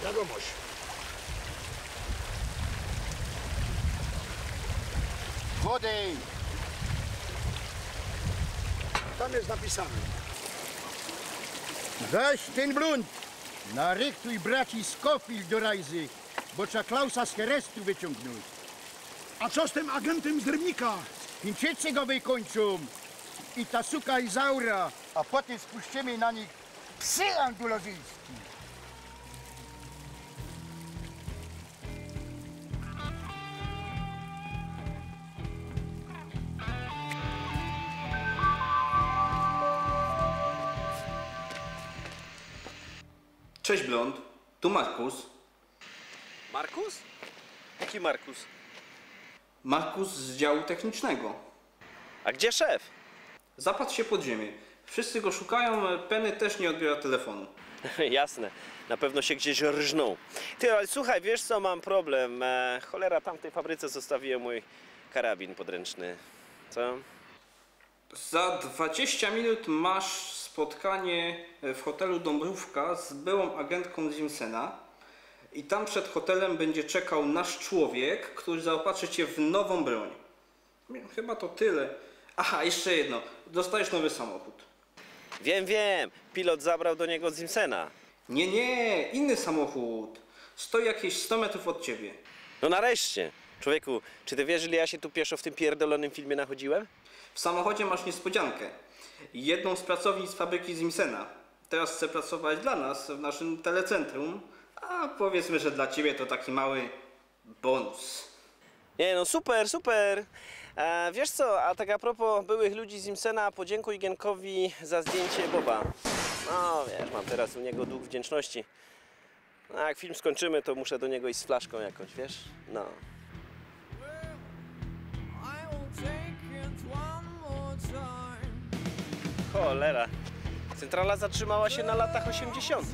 Wiadomość. Wody. Tam jest napisane. Weź ten blunt. Narychtuj braci Scofield do rajzy, bo trzeba Klausa z Herestu wyciągnąć. A co z tym agentem z Rybnika? Chińczycy go wykończą. I ta suka Izaura, a potem spuścimy na nich psy angulozyjski. Cześć Blond, tu Markus. Markus? Jaki Markus? Markus z działu technicznego. A gdzie szef? Zapadł się pod ziemię. Wszyscy go szukają, Penny też nie odbiera telefonu. Jasne, na pewno się gdzieś rżnął. Ty, ale słuchaj, wiesz co, mam problem. Cholera, tam w tej fabryce zostawiłem mój karabin podręczny. Co? Za 20 minut masz spotkanie w hotelu Dąbrówka z byłą agentką Zimsena i tam przed hotelem będzie czekał nasz człowiek, który zaopatrzy cię w nową broń. Chyba to tyle. Aha, jeszcze jedno. Dostajesz nowy samochód. Wiem. Pilot zabrał do niego Zimsena. Nie, inny samochód. Stoi jakieś 100 metrów od ciebie. No nareszcie. Człowieku, czy ty wiesz, ile ja się tu pieszo w tym pierdolonym filmie nachodziłem? W samochodzie masz niespodziankę. Jedną z pracownic fabryki Zimsena. Teraz chce pracować dla nas w naszym telecentrum, a powiedzmy, że dla ciebie to taki mały bonus. Nie no, super. Wiesz co, a tak a propos byłych ludzi Zimsena, podziękuj Genkowi za zdjęcie Boba. No wiesz, mam teraz u niego dług wdzięczności. A jak film skończymy, to muszę do niego iść z flaszką jakąś, wiesz? No. Cholera. Centrala zatrzymała się na latach 80.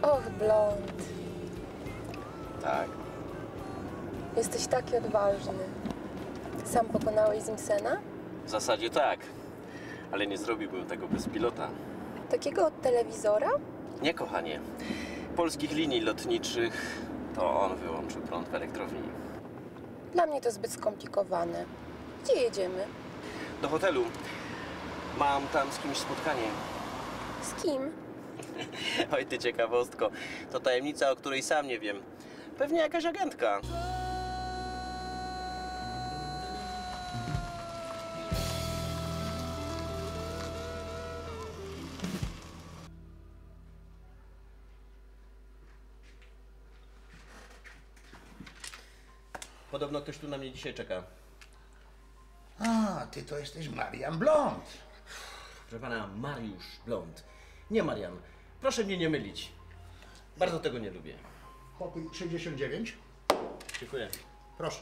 Och, Blond. Tak. Jesteś taki odważny. Sam pokonałeś Zimsena? W zasadzie tak. Ale nie zrobiłbym tego bez pilota. Takiego od telewizora? Nie, kochanie. Polskich linii lotniczych to on wyłączył prąd w elektrowni. Dla mnie to zbyt skomplikowane. Gdzie jedziemy? Do hotelu. Mam tam z kimś spotkanie. Z kim? Oj, ty ciekawostko. To tajemnica, o której sam nie wiem. Pewnie jakaś agentka. Podobno ktoś tu na mnie dzisiaj czeka. A, ty to jesteś Marian Blond. Proszę pana, Mariusz Blond. Nie Marian. Proszę mnie nie mylić. Bardzo tego nie lubię. Pokój 69. Dziękuję. Proszę.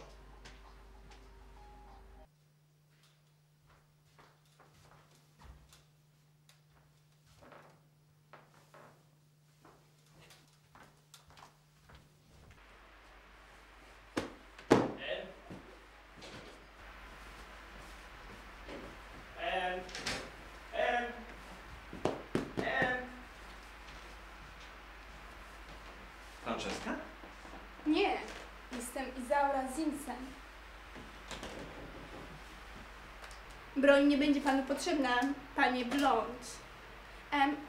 Broń nie będzie panu potrzebna, panie Blond.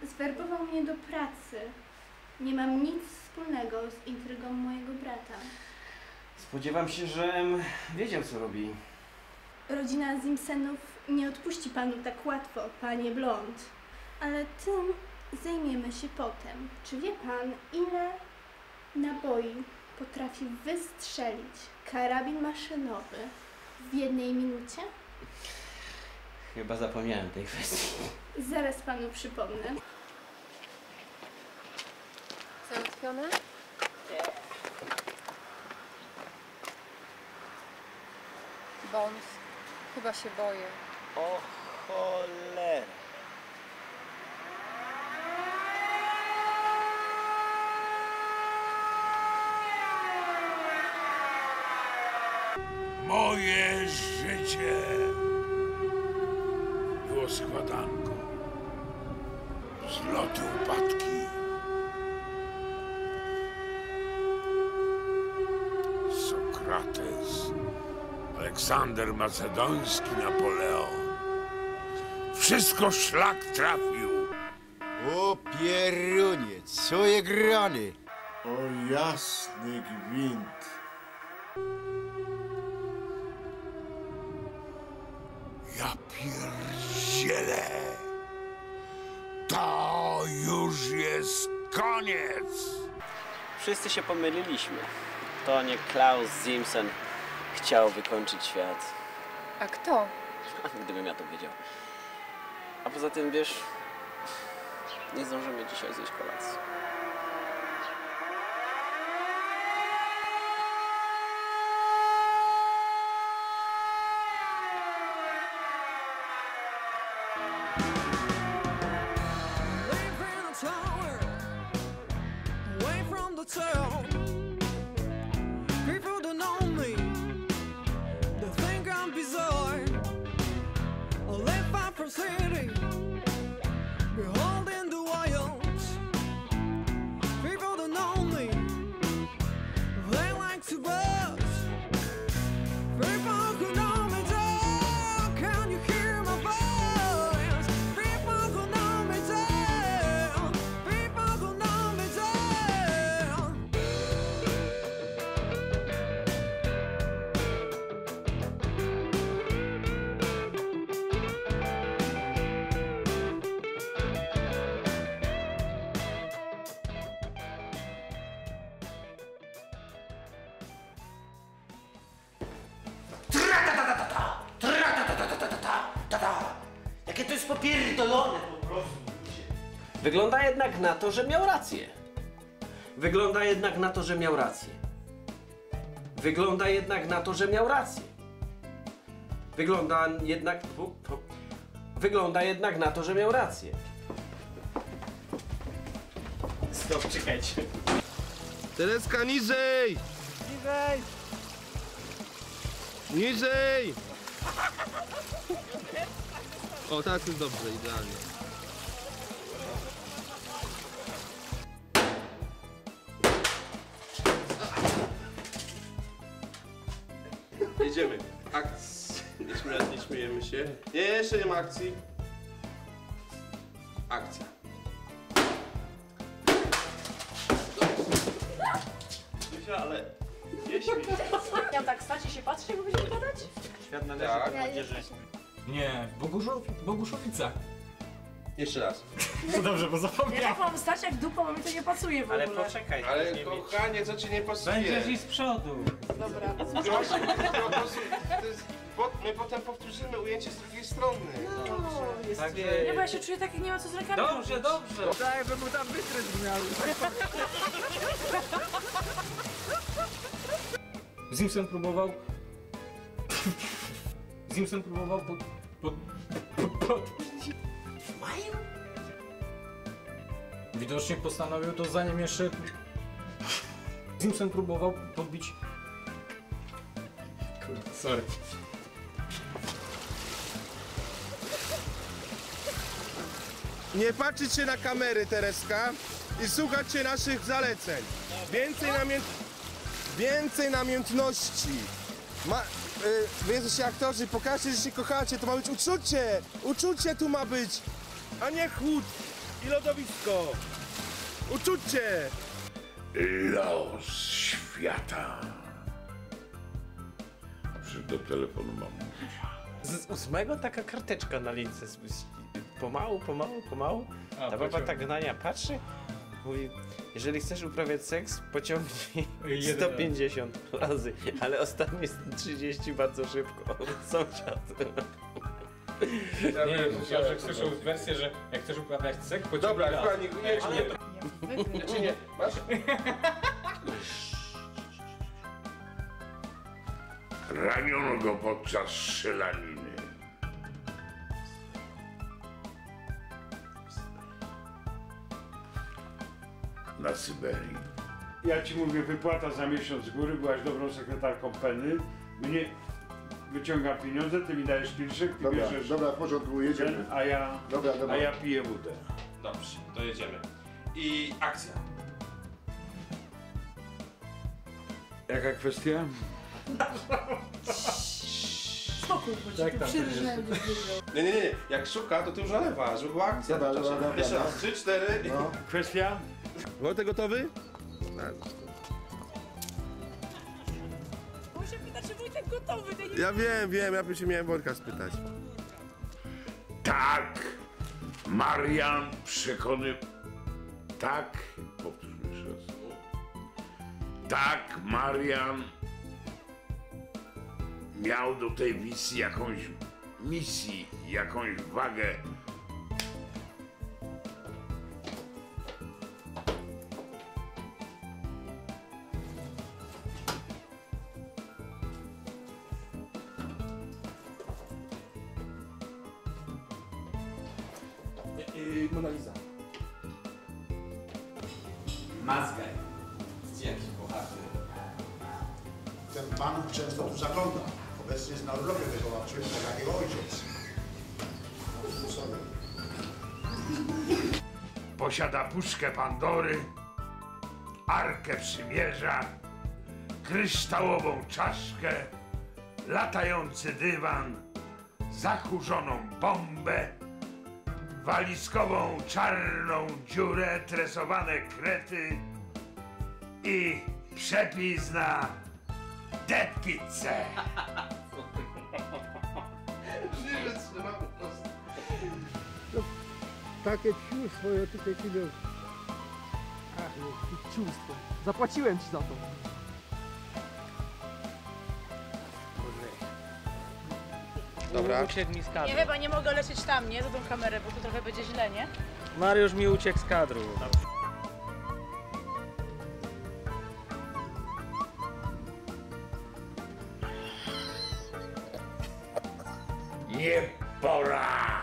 Zwerbował mnie do pracy. Nie mam nic wspólnego z intrygą mojego brata. Spodziewam się, że wiedział, co robi. Rodzina Simpsonów nie odpuści panu tak łatwo, panie Blond. Ale tym zajmiemy się potem. Czy wie pan, ile naboi potrafi wystrzelić karabin maszynowy w 1 minucie? Chyba zapomniałem tej kwestii. Zaraz panu przypomnę. Załatwione? Bones, chyba się boję. O cholera. Moje życie było składanką zloty, upadki. Sokrates, Aleksander Macedoński, Napoleon. Wszystko szlak trafił. O pierunie, co je grany? O jasny gwint. Ja pierdzielę. To już jest koniec. Wszyscy się pomyliliśmy. To nie Klaus Simpson chciał wykończyć świat. A kto? Gdybym ja to wiedział. A poza tym, wiesz, nie zdążymy dzisiaj zjeść kolacji. Away from the town, people don't know me. They think I'm bizarre. I live far from city, beholding the wilds. People don't know me. They like to buzz. People who know me tell, can you hear my voice? People who know me tell, people who know me tell. Jakie to jest popierdolone po prostu. Wygląda jednak na to, że miał rację. Wygląda jednak na to, że miał rację. Wygląda jednak na to, że miał rację. Wygląda jednak... Wygląda jednak na to, że miał rację. Stop, czekajcie. Tereska, niżej! Niżej! Niżej! O, tak jest dobrze, idealnie. Jedziemy. Nie śmiejemy się. Nie, jeszcze nie ma akcji. Akcja. Ale nie śmiej się. Ja tak stać i się patrzeć, jak będziemy gadać? Świat należy Tak. do młodzieży. Nie, w Boguszowicach. Jeszcze raz. No dobrze, bo zapomniałem. Jak mam stać jak dupa, bo mi to nie pasuje w ogóle. Ale poczekaj. Ale kochanie, co ci nie pasuje? Będziesz i z przodu. Dobra. My potem powtórzymy ujęcie z drugiej strony. Jest Tak nie, jest. bo ja się czuję tak, jak nie ma co z rękami Dobrze, robić. dobrze. Tak, by mu tam wytrys miał. Simpson próbował... Simpson próbował Widocznie postanowił to zanim jeszcze... Simpson próbował podbić... Kurde, sorry. Nie patrzeć się na kamery, Tereska, i słuchać się naszych zaleceń. Więcej namiętności. wy jesteście aktorzy, pokażcie, że się kochacie, to ma być uczucie! Uczucie tu ma być, a nie chłód i lodowisko! Uczucie! Los świata. A przecież do telefonu mam mówić. Z 8 taka karteczka na lince. Pomału. Ta baba tak na nią patrzy, mówi, jeżeli chcesz uprawiać seks, pociągnij 150 razy, ale ostatnie 30 bardzo szybko. Sąsiad. Ja myślałem, że słyszał wersję, że jak chcesz uprawiać seks, pociągnij raz. Dobra, jedź nie. Czy nie? Masz? Raniono go podczas strzelaniny. Na Syberii. Ja ci mówię, wypłata za miesiąc z góry, byłaś dobrą sekretarką Penny. Mnie wyciąga pieniądze, ty mi dajesz pilszek, ty Dobra, bierzesz dobra, w porządku, jedziemy. a ja piję wódę. Dobrze, to jedziemy. I akcja. Jaka kwestia? Spokój, bo ci tu przyrżnęli. Nie. Jak szuka, to ty już nalewa, żeby była akcja. Dobra. Jeszcze raz, 3, 4 i... No. Kwestia? Wojtek gotowy? On się pyta, czy Wojtek gotowy. Ja wiem, ja bym się miałem Wojtka spytać. Tak, Marian Tak, powtórzmy jeszcze raz. Tak, Marian miał do tej misji jakąś wagę. Mona Lisa. Mazgaj. Dzięki, kochany. Ten pan często tu zagląda. Obecnie jest na urlopie wychowawczym, tak jak jego ojciec. Posiada puszkę Pandory, Arkę Przymierza, kryształową czaszkę, latający dywan, zakurzoną bombę, walizkową czarną dziurę, tresowane krety i przepis na depizzę. Takie ciustwo, ja tutaj kiedy... Ach, ciustwo. Zapłaciłem ci za to. Dobra. Uciekł mi z kadru. Nie, chyba nie mogę lecieć tam, nie? Za tą kamerę, bo tu trochę będzie źle, nie? Mariusz mi uciekł z kadru. Nie pora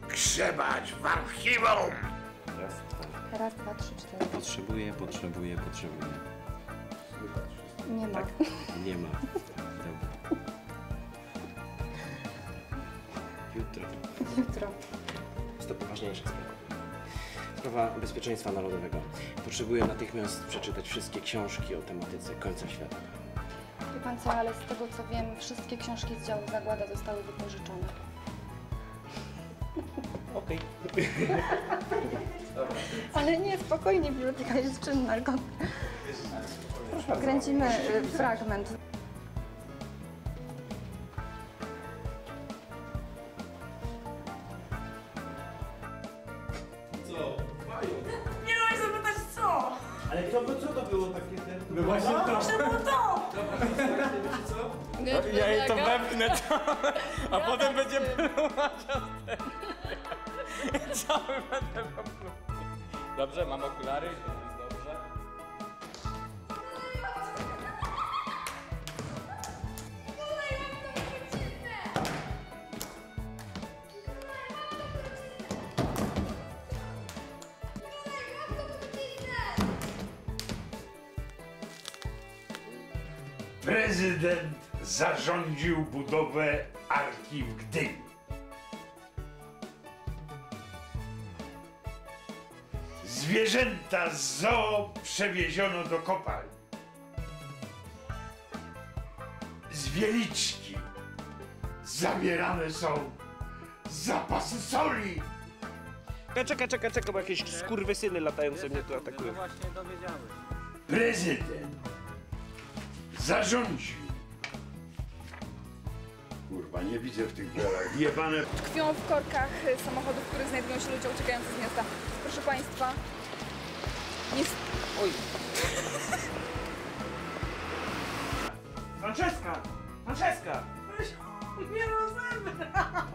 grzebać w archiwum! Raz, dwa, trzy, cztery. Potrzebuję. Nie ma. Tak, nie ma. Dobra. Jutro. Jest to poważniejsza sprawa. Sprawa bezpieczeństwa narodowego. Potrzebuję natychmiast przeczytać wszystkie książki o tematyce końca świata. Wie pan co, ale z tego co wiem, wszystkie książki z działu Zagłada zostały wypożyczone. Okej. Ale nie, spokojnie, biblioteka jest czynna, tylko kręcimy fragment. Nie no, zapytać co? Ale co to było takie ten... No właśnie to. To było to! Ja jej to wepnę, a potem będzie pluła cały będę popluł. Dobrze, mam okulary, to jest dobrze. Prezydent zarządził budowę Arki w Gdyni. Zwierzęta z zoo przewieziono do kopalni. Z Wieliczki Zabierane są zapasy soli. Czekaj, bo jakieś skurwysyny latające mnie tu atakują. Właśnie dowiedziały. Prezydent zarządził. Kurwa, nie widzę w tych belach. Jebane. Tkwią w korkach samochodów, w których znajdują się ludzie uciekający z miasta. Proszę Państwa, nie... Oj. Franceska! Nie rozebrał!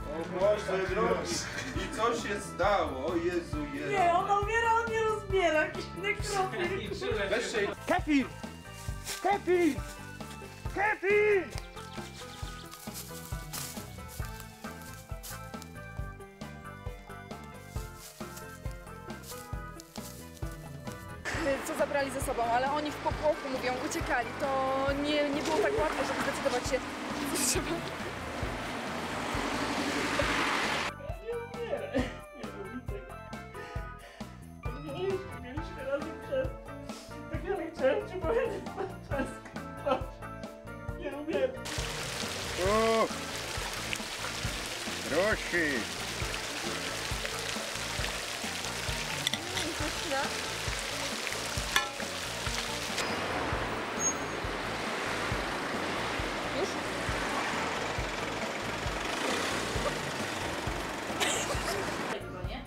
O Boże drogi, i co się stało? Jezu, Jezu. Nie, ona umiera, on nie rozbiera. Jakiś nekrofił. Weź się... Kefir! Co zabrali ze sobą, ale oni w popłochu mówią, uciekali. To nie było tak łatwo, żeby zdecydować się, co trzeba. Nie umieraj. Nie lubi tego. Mieliśmy razem przez... Tak ja chciałem ci powiedzieć, Franceska. Nie umieraj. O! Proszę. Już?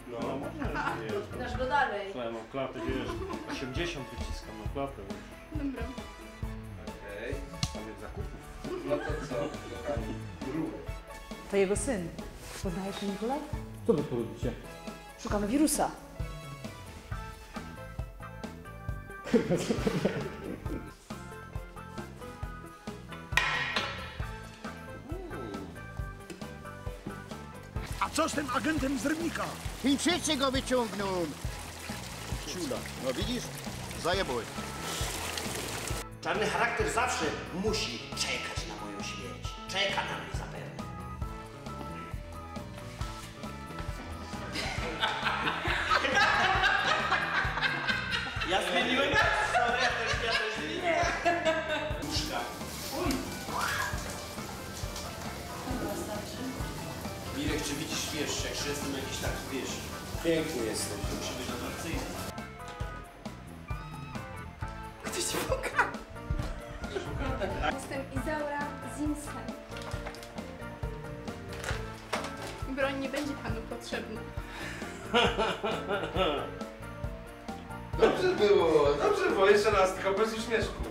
No, można. Dasz go dalej. Słuchaj, mam klatę, wiesz, 80 wyciskam na klatę. Dobra. Okej. Pamięć zakupów. No to co, kochani? Gruby. To jego syn. Poznajesz Nikolaj? Co wy tu robicie? Szukamy wirusa. A co z tym agentem z Rybnika? Chińczycy go wyciągną. Ciula. No widzisz? Zajebałeś. Czarny charakter zawsze musi czekać na moją śmierć. Czeka na mnie zapewne. Ja zmieniłem? Sorry, ja też zmieniłem. Łóżka. Mirek, czy widzisz, wiesz, jak jestem jakiś tak, wiesz... Piękny jesteś. Musi być atrakcyjny. Ktoś ci puka. Jestem Izaura Zimsen. Broń nie będzie panu potrzebna. Dobrze było, jeszcze raz, tylko bez uśmieszku.